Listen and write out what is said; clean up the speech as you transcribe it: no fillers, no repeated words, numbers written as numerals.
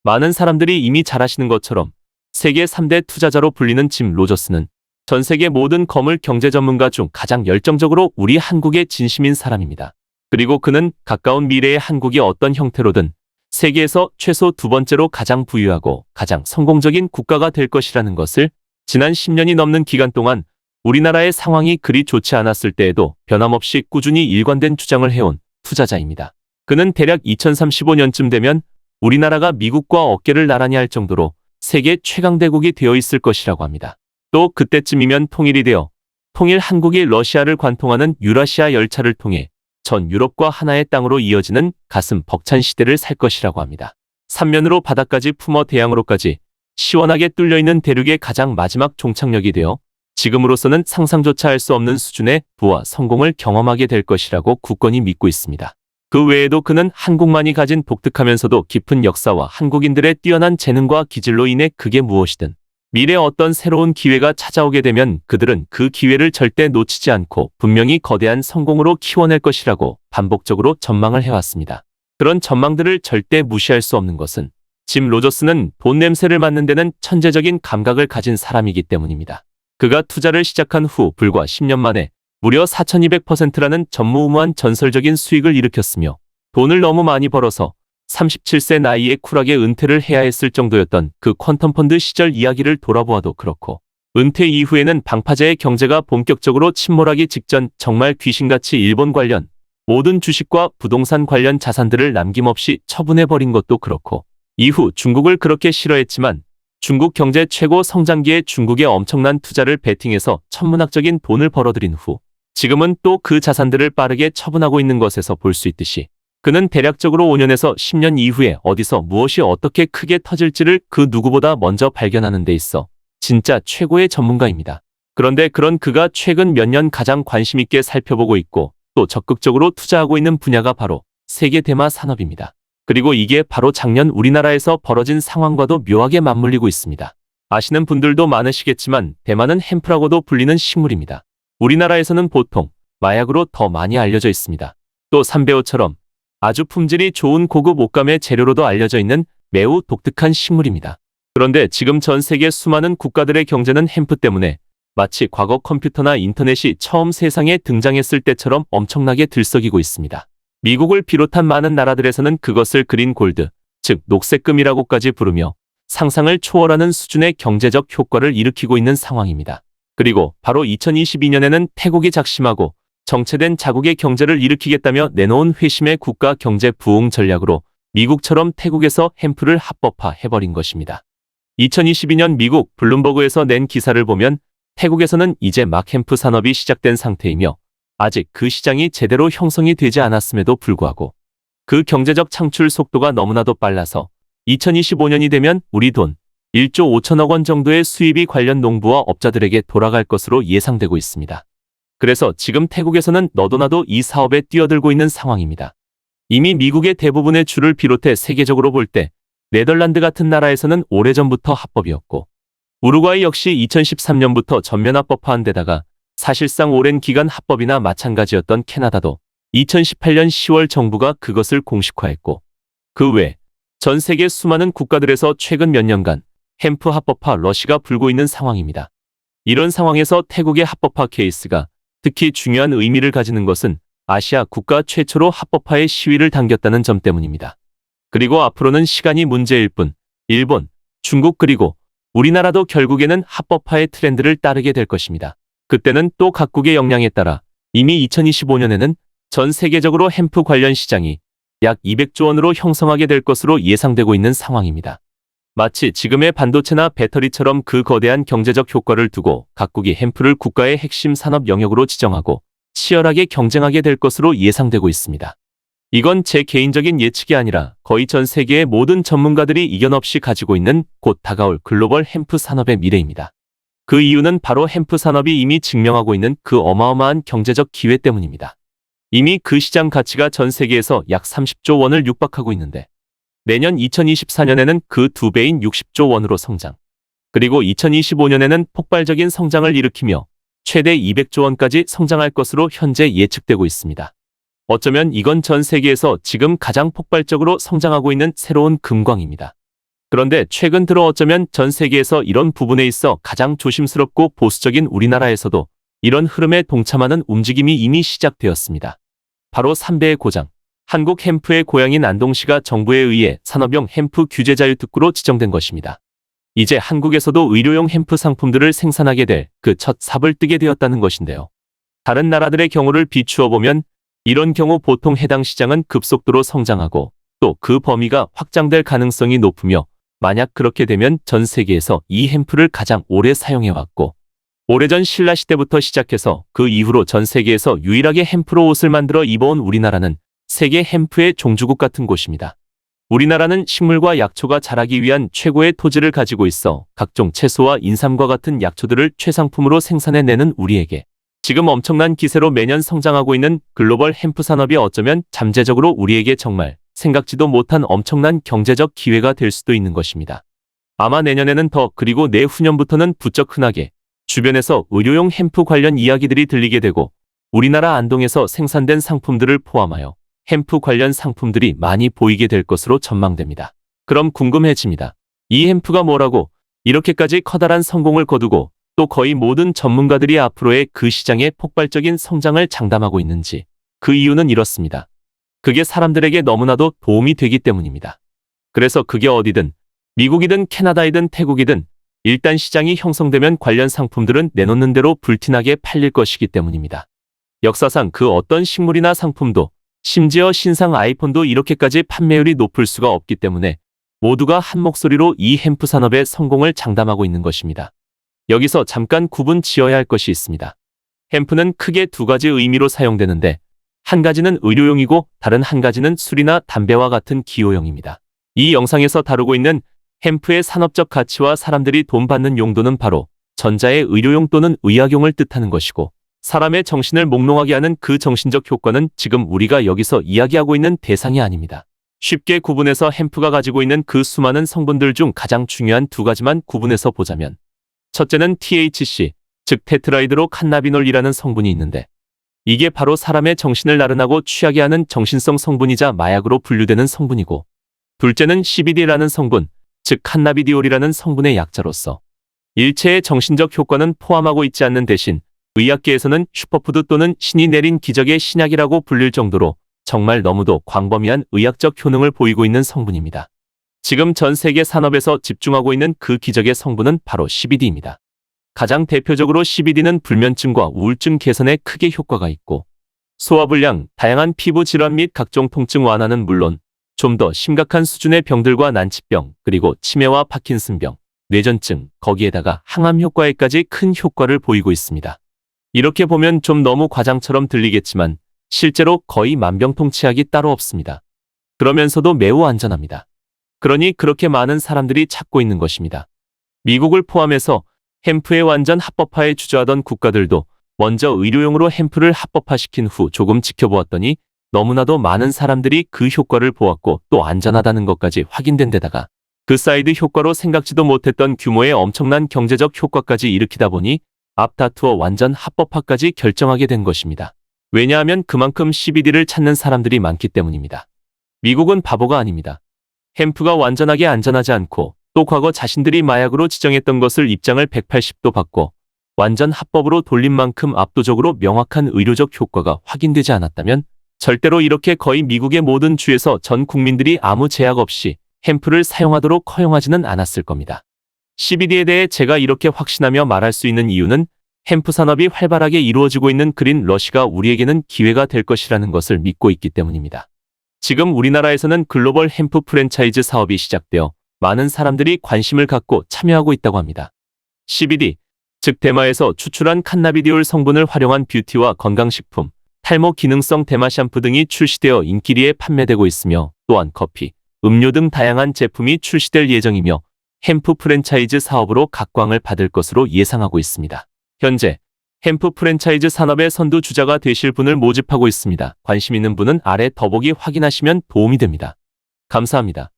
많은 사람들이 이미 잘 아시는 것처럼 세계 3대 투자자로 불리는 짐 로저스는 전 세계 모든 거물 경제 전문가 중 가장 열정적으로 우리 한국의 진심인 사람입니다. 그리고 그는 가까운 미래의 한국이 어떤 형태로든 세계에서 최소 두 번째로 가장 부유하고 가장 성공적인 국가가 될 것이라는 것을 지난 10년이 넘는 기간 동안 우리나라의 상황이 그리 좋지 않았을 때에도 변함없이 꾸준히 일관된 주장을 해온 투자자입니다. 그는 대략 2035년쯤 되면 우리나라가 미국과 어깨를 나란히 할 정도로 세계 최강대국이 되어 있을 것이라고 합니다. 또 그때쯤이면 통일이 되어 통일 한국이 러시아를 관통하는 유라시아 열차를 통해 전 유럽과 하나의 땅으로 이어지는 가슴 벅찬 시대를 살 것이라고 합니다. 삼면으로 바다까지 품어 대양으로까지 시원하게 뚫려있는 대륙의 가장 마지막 종착역이 되어 지금으로서는 상상조차 할 수 없는 수준의 부와 성공을 경험하게 될 것이라고 굳건히 믿고 있습니다. 그 외에도 그는 한국만이 가진 독특하면서도 깊은 역사와 한국인들의 뛰어난 재능과 기질로 인해 그게 무엇이든 미래 어떤 새로운 기회가 찾아오게 되면 그들은 그 기회를 절대 놓치지 않고 분명히 거대한 성공으로 키워낼 것이라고 반복적으로 전망을 해왔습니다. 그런 전망들을 절대 무시할 수 없는 것은 짐 로저스는 돈 냄새를 맡는 데는 천재적인 감각을 가진 사람이기 때문입니다. 그가 투자를 시작한 후 불과 10년 만에 무려 4200%라는 전무후무한 전설적인 수익을 일으켰으며 돈을 너무 많이 벌어서 37세 나이에 쿨하게 은퇴를 해야 했을 정도였던 그 퀀텀펀드 시절 이야기를 돌아보아도 그렇고 은퇴 이후에는 방파제의 경제가 본격적으로 침몰하기 직전 정말 귀신같이 일본 관련 모든 주식과 부동산 관련 자산들을 남김없이 처분해버린 것도 그렇고 이후 중국을 그렇게 싫어했지만 중국 경제 최고 성장기에 중국의 엄청난 투자를 베팅해서 천문학적인 돈을 벌어들인 후 지금은 또 그 자산들을 빠르게 처분하고 있는 것에서 볼 수 있듯이 그는 대략적으로 5년에서 10년 이후에 어디서 무엇이 어떻게 크게 터질지를 그 누구보다 먼저 발견하는 데 있어 진짜 최고의 전문가입니다. 그런데 그런 그가 최근 몇 년 가장 관심 있게 살펴보고 있고 또 적극적으로 투자하고 있는 분야가 바로 세계 대마 산업입니다. 그리고 이게 바로 작년 우리나라에서 벌어진 상황과도 묘하게 맞물리고 있습니다. 아시는 분들도 많으시겠지만 대마는 햄프라고도 불리는 식물입니다. 우리나라에서는 보통 마약으로 더 많이 알려져 있습니다. 또 삼배오처럼 아주 품질이 좋은 고급 옷감의 재료로도 알려져 있는 매우 독특한 식물입니다. 그런데 지금 전 세계 수많은 국가들의 경제는 햄프 때문에 마치 과거 컴퓨터나 인터넷이 처음 세상에 등장했을 때처럼 엄청나게 들썩이고 있습니다. 미국을 비롯한 많은 나라들에서는 그것을 그린 골드, 즉 녹색금이라고까지 부르며 상상을 초월하는 수준의 경제적 효과를 일으키고 있는 상황입니다. 그리고 바로 2022년에는 태국이 작심하고 정체된 자국의 경제를 일으키겠다며 내놓은 회심의 국가 경제 부흥 전략으로 미국처럼 태국에서 햄프를 합법화해버린 것입니다. 2022년 미국 블룸버그에서 낸 기사를 보면 태국에서는 이제 막 햄프 산업이 시작된 상태이며 아직 그 시장이 제대로 형성이 되지 않았음에도 불구하고 그 경제적 창출 속도가 너무나도 빨라서 2025년이 되면 우리 돈 1조 5천억 원 정도의 수입이 관련 농부와 업자들에게 돌아갈 것으로 예상되고 있습니다. 그래서 지금 태국에서는 너도나도 이 사업에 뛰어들고 있는 상황입니다. 이미 미국의 대부분의 주를 비롯해 세계적으로 볼 때 네덜란드 같은 나라에서는 오래전부터 합법이었고 우루과이 역시 2013년부터 전면 합법화한 데다가 사실상 오랜 기간 합법이나 마찬가지였던 캐나다도 2018년 10월 정부가 그것을 공식화했고 그 외 전 세계 수많은 국가들에서 최근 몇 년간 햄프 합법화 러시가 불고 있는 상황입니다. 이런 상황에서 태국의 합법화 케이스가 특히 중요한 의미를 가지는 것은 아시아 국가 최초로 합법화의 시위를 당겼다는 점 때문입니다. 그리고 앞으로는 시간이 문제일 뿐 일본, 중국 그리고 우리나라도 결국에는 합법화의 트렌드를 따르게 될 것입니다. 그때는 또 각국의 역량에 따라 이미 2025년에는 전 세계적으로 햄프 관련 시장이 약 200조 원으로 형성하게 될 것으로 예상되고 있는 상황입니다. 마치 지금의 반도체나 배터리처럼 그 거대한 경제적 효과를 두고 각국이 햄프를 국가의 핵심 산업 영역으로 지정하고 치열하게 경쟁하게 될 것으로 예상되고 있습니다. 이건 제 개인적인 예측이 아니라 거의 전 세계의 모든 전문가들이 이견 없이 가지고 있는 곧 다가올 글로벌 햄프 산업의 미래입니다. 그 이유는 바로 햄프 산업이 이미 증명하고 있는 그 어마어마한 경제적 기회 때문입니다. 이미 그 시장 가치가 전 세계에서 약 30조 원을 육박하고 있는데 내년 2024년에는 그 2배인 60조 원으로 성장. 그리고 2025년에는 폭발적인 성장을 일으키며 최대 200조 원까지 성장할 것으로 현재 예측되고 있습니다. 어쩌면 이건 전 세계에서 지금 가장 폭발적으로 성장하고 있는 새로운 금광입니다. 그런데 최근 들어 어쩌면 전 세계에서 이런 부분에 있어 가장 조심스럽고 보수적인 우리나라에서도 이런 흐름에 동참하는 움직임이 이미 시작되었습니다. 바로 삼배의 고장. 한국 햄프의 고향인 안동시가 정부에 의해 산업용 햄프 규제 자유 특구로 지정된 것입니다. 이제 한국에서도 의료용 햄프 상품들을 생산하게 될 그 첫 삽을 뜨게 되었다는 것인데요. 다른 나라들의 경우를 비추어 보면 이런 경우 보통 해당 시장은 급속도로 성장하고 또 그 범위가 확장될 가능성이 높으며 만약 그렇게 되면 전 세계에서 이 햄프를 가장 오래 사용해왔고 오래전 신라 시대부터 시작해서 그 이후로 전 세계에서 유일하게 햄프로 옷을 만들어 입어온 우리나라는 세계 햄프의 종주국 같은 곳입니다. 우리나라는 식물과 약초가 자라기 위한 최고의 토지를 가지고 있어 각종 채소와 인삼과 같은 약초들을 최상품으로 생산해내는 우리에게 지금 엄청난 기세로 매년 성장하고 있는 글로벌 햄프 산업이 어쩌면 잠재적으로 우리에게 정말 생각지도 못한 엄청난 경제적 기회가 될 수도 있는 것입니다. 아마 내년에는 더 그리고 내후년부터는 부쩍 흔하게 주변에서 의료용 햄프 관련 이야기들이 들리게 되고 우리나라 안동에서 생산된 상품들을 포함하여 햄프 관련 상품들이 많이 보이게 될 것으로 전망됩니다. 그럼 궁금해집니다. 이 햄프가 뭐라고 이렇게까지 커다란 성공을 거두고 또 거의 모든 전문가들이 앞으로의 그 시장의 폭발적인 성장을 장담하고 있는지. 그 이유는 이렇습니다. 그게 사람들에게 너무나도 도움이 되기 때문입니다. 그래서 그게 어디든 미국이든 캐나다이든 태국이든 일단 시장이 형성되면 관련 상품들은 내놓는 대로 불티나게 팔릴 것이기 때문입니다. 역사상 그 어떤 식물이나 상품도 심지어 신상 아이폰도 이렇게까지 판매율이 높을 수가 없기 때문에 모두가 한 목소리로 이 햄프 산업의 성공을 장담하고 있는 것입니다. 여기서 잠깐 구분 지어야 할 것이 있습니다. 햄프는 크게 두 가지 의미로 사용되는데 한 가지는 의료용이고 다른 한 가지는 술이나 담배와 같은 기호용입니다. 이 영상에서 다루고 있는 햄프의 산업적 가치와 사람들이 돈 받는 용도는 바로 전자의 의료용 또는 의학용을 뜻하는 것이고 사람의 정신을 몽롱하게 하는 그 정신적 효과는 지금 우리가 여기서 이야기하고 있는 대상이 아닙니다. 쉽게 구분해서 햄프가 가지고 있는 그 수많은 성분들 중 가장 중요한 두 가지만 구분해서 보자면 첫째는 THC, 즉 테트라이드로 칸나비놀이라는 성분이 있는데 이게 바로 사람의 정신을 나른하고 취하게 하는 정신성 성분이자 마약으로 분류되는 성분이고 둘째는 CBD라는 성분, 즉 칸나비디올이라는 성분의 약자로서 일체의 정신적 효과는 포함하고 있지 않는 대신 의학계에서는 슈퍼푸드 또는 신이 내린 기적의 신약이라고 불릴 정도로 정말 너무도 광범위한 의학적 효능을 보이고 있는 성분입니다. 지금 전 세계 산업에서 집중하고 있는 그 기적의 성분은 바로 CBD입니다. 가장 대표적으로 CBD는 불면증과 우울증 개선에 크게 효과가 있고 소화불량, 다양한 피부 질환 및 각종 통증 완화는 물론 좀 더 심각한 수준의 병들과 난치병, 그리고 치매와 파킨슨병, 뇌전증, 거기에다가 항암 효과에까지 큰 효과를 보이고 있습니다. 이렇게 보면 좀 너무 과장처럼 들리겠지만 실제로 거의 만병통치약이 따로 없습니다. 그러면서도 매우 안전합니다. 그러니 그렇게 많은 사람들이 찾고 있는 것입니다. 미국을 포함해서 햄프의 완전 합법화에 주저하던 국가들도 먼저 의료용으로 햄프를 합법화시킨 후 조금 지켜보았더니 너무나도 많은 사람들이 그 효과를 보았고 또 안전하다는 것까지 확인된 데다가 그 사이드 효과로 생각지도 못했던 규모의 엄청난 경제적 효과까지 일으키다 보니 앞다투어 완전 합법화까지 결정하게 된 것입니다. 왜냐하면 그만큼 CBD를 찾는 사람들이 많기 때문입니다. 미국은 바보가 아닙니다. 햄프가 완전하게 안전하지 않고 또 과거 자신들이 마약으로 지정했던 것을 입장을 180도 바꿔 완전 합법으로 돌린 만큼 압도적으로 명확한 의료적 효과가 확인되지 않았다면 절대로 이렇게 거의 미국의 모든 주에서 전 국민들이 아무 제약 없이 햄프를 사용하도록 허용하지는 않았을 겁니다. CBD에 대해 제가 이렇게 확신하며 말할 수 있는 이유는 햄프 산업이 활발하게 이루어지고 있는 그린 러시가 우리에게는 기회가 될 것이라는 것을 믿고 있기 때문입니다. 지금 우리나라에서는 글로벌 햄프 프랜차이즈 사업이 시작되어 많은 사람들이 관심을 갖고 참여하고 있다고 합니다. CBD, 즉 대마에서 추출한 칸나비디올 성분을 활용한 뷰티와 건강식품, 탈모 기능성 대마 샴푸 등이 출시되어 인기리에 판매되고 있으며 또한 커피, 음료 등 다양한 제품이 출시될 예정이며 햄프 프랜차이즈 사업으로 각광을 받을 것으로 예상하고 있습니다. 현재 햄프 프랜차이즈 산업의 선두주자가 되실 분을 모집하고 있습니다. 관심 있는 분은 아래 더보기 확인하시면 도움이 됩니다. 감사합니다.